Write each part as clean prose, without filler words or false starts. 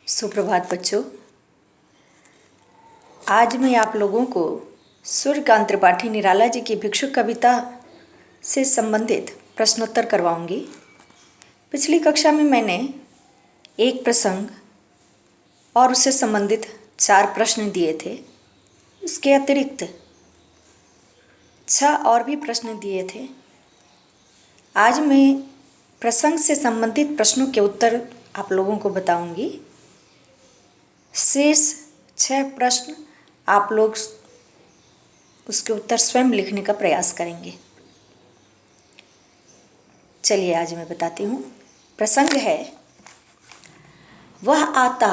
सुप्रभात बच्चों। आज मैं आप लोगों को सूर्यकांत त्रिपाठी निराला जी की भिक्षुक कविता से संबंधित प्रश्नोत्तर करवाऊंगी। पिछली कक्षा में मैंने एक प्रसंग और उससे संबंधित 4 प्रश्न दिए थे। इसके अतिरिक्त 6 और भी प्रश्न दिए थे। आज मैं प्रसंग से संबंधित प्रश्नों के उत्तर आप लोगों को बताऊंगी। शेष 6 प्रश्न आप लोग उसके उत्तर स्वयं लिखने का प्रयास करेंगे। चलिए आज मैं बताती हूँ। प्रसंग है, वह आता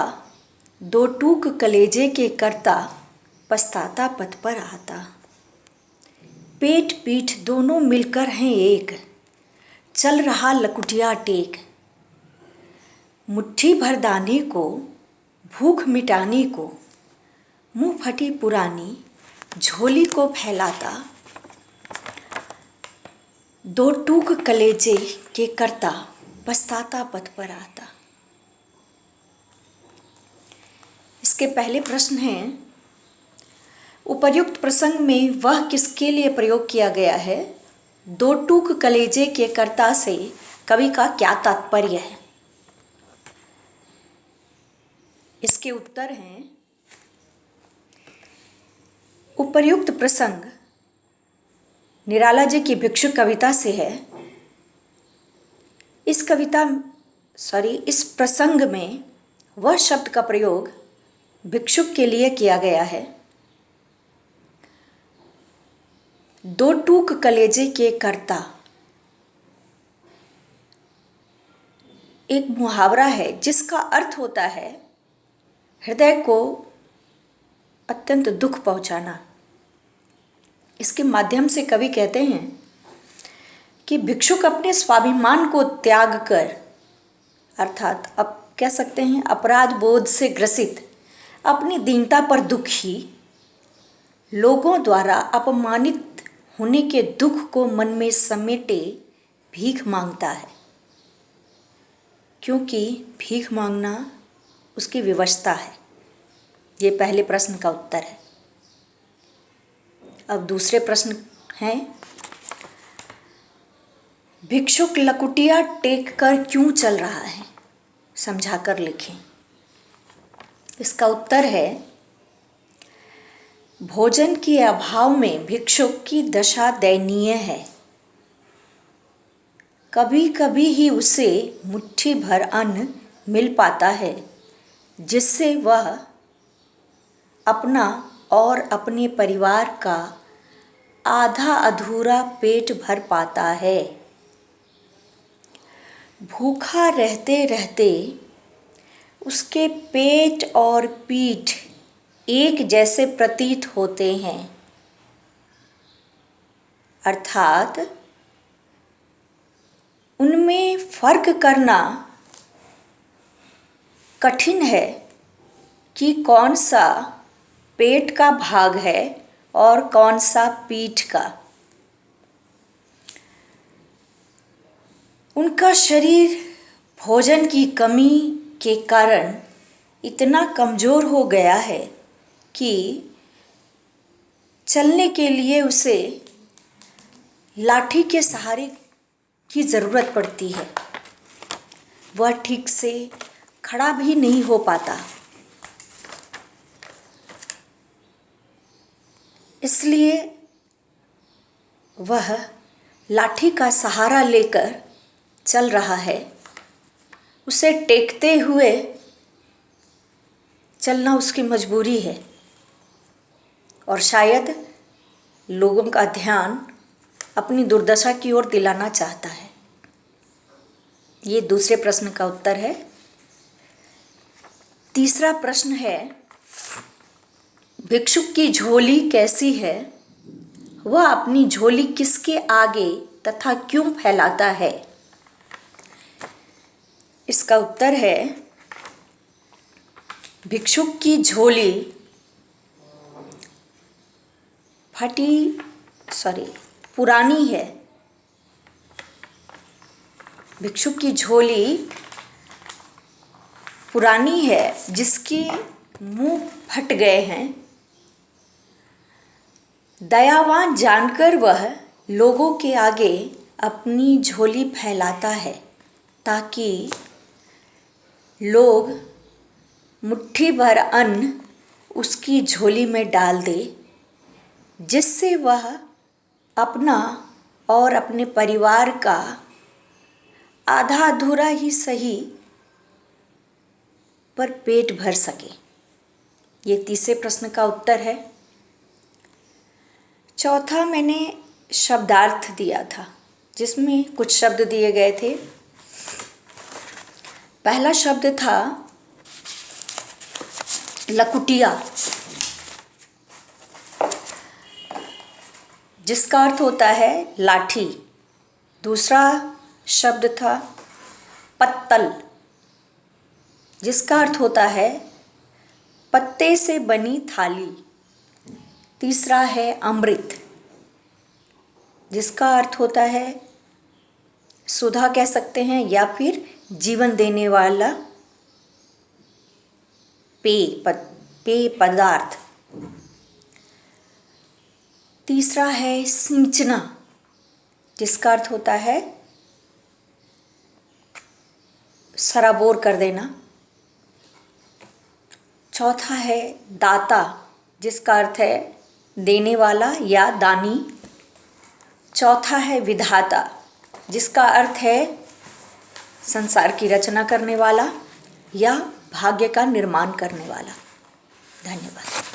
2 टूक कलेजे के करता, पछताता पथ पर आता। पेट पीठ दोनों मिलकर हैं एक, चल रहा लकुटिया टेक। मुट्ठी भर दाने को, भूख मिटाने को, मुँह फटी पुरानी झोली को फैलाता। 2 टूक कलेजे के करता, पछताता पथ पर आता। इसके पहले प्रश्न हैं, उपर्युक्त प्रसंग में वह किसके लिए प्रयोग किया गया है? 2 टूक कलेजे के करता से कवि का क्या तात्पर्य है? इसके उत्तर हैं, उपर्युक्त प्रसंग निराला जी की भिक्षुक कविता से है। इस प्रसंग में वह शब्द का प्रयोग भिक्षुक के लिए किया गया है। 2 टूक कलेजे के करता एक मुहावरा है जिसका अर्थ होता है हृदय को अत्यंत दुख पहुंचाना। इसके माध्यम से कवि कहते हैं कि भिक्षुक अपने स्वाभिमान को त्याग कर, अर्थात अब कह सकते हैं अपराध बोध से ग्रसित, अपनी दीनता पर दुखी, लोगों द्वारा अपमानित होने के दुख को मन में समेटे भीख मांगता है, क्योंकि भीख मांगना उसकी विवशता है। ये पहले प्रश्न का उत्तर है। अब दूसरे प्रश्न हैं, भिक्षुक लकुटिया टेक कर क्यों चल रहा है? समझाकर लिखें। इसका उत्तर है, भोजन के अभाव में भिक्षुक की दशा दयनीय है। कभी कभी ही उसे मुट्ठी भर अन्न मिल पाता है, जिससे वह अपना और अपने परिवार का आधा अधूरा पेट भर पाता है। भूखा रहते रहते उसके पेट और पीठ एक जैसे प्रतीत होते हैं, अर्थात उनमें फर्क करना कठिन है कि कौन सा पेट का भाग है और कौन सा पीठ का। उनका शरीर भोजन की कमी के कारण इतना कमज़ोर हो गया है कि चलने के लिए उसे लाठी के सहारे की ज़रूरत पड़ती है। वह ठीक से खड़ा भी नहीं हो पाता। इसलिए वह लाठी का सहारा लेकर चल रहा है। उसे टेकते हुए चलना उसकी मजबूरी है, और शायद लोगों का ध्यान अपनी दुर्दशा की ओर दिलाना चाहता है। ये दूसरे प्रश्न का उत्तर है। तीसरा प्रश्न है, भिक्षुक की झोली कैसी है? वह अपनी झोली किसके आगे तथा क्यों फैलाता है? इसका उत्तर है, भिक्षुक की झोली पुरानी है। भिक्षुक की झोली पुरानी है, जिसके मुंह फट गए हैं। दयावान जानकर वह लोगों के आगे अपनी झोली फैलाता है, ताकि लोग मुट्ठी भर अन्न उसकी झोली में डाल दे, जिससे वह अपना और अपने परिवार का आधा अधूरा ही सही पर पेट भर सके। ये तीसरे प्रश्न का उत्तर है। चौथा मैंने शब्दार्थ दिया था, जिसमें कुछ शब्द दिए गए थे। पहला शब्द था लकुटिया, जिसका अर्थ होता है लाठी। दूसरा शब्द था पत्तल, जिसका अर्थ होता है पत्ते से बनी थाली। तीसरा है अमृत, जिसका अर्थ होता है सुधा कह सकते हैं, या फिर जीवन देने वाला पेय पदार्थ। तीसरा है सिंचना, जिसका अर्थ होता है सराबोर कर देना। चौथा है दाता, जिसका अर्थ है देने वाला या दानी। चौथा है विधाता, जिसका अर्थ है संसार की रचना करने वाला या भाग्य का निर्माण करने वाला। धन्यवाद।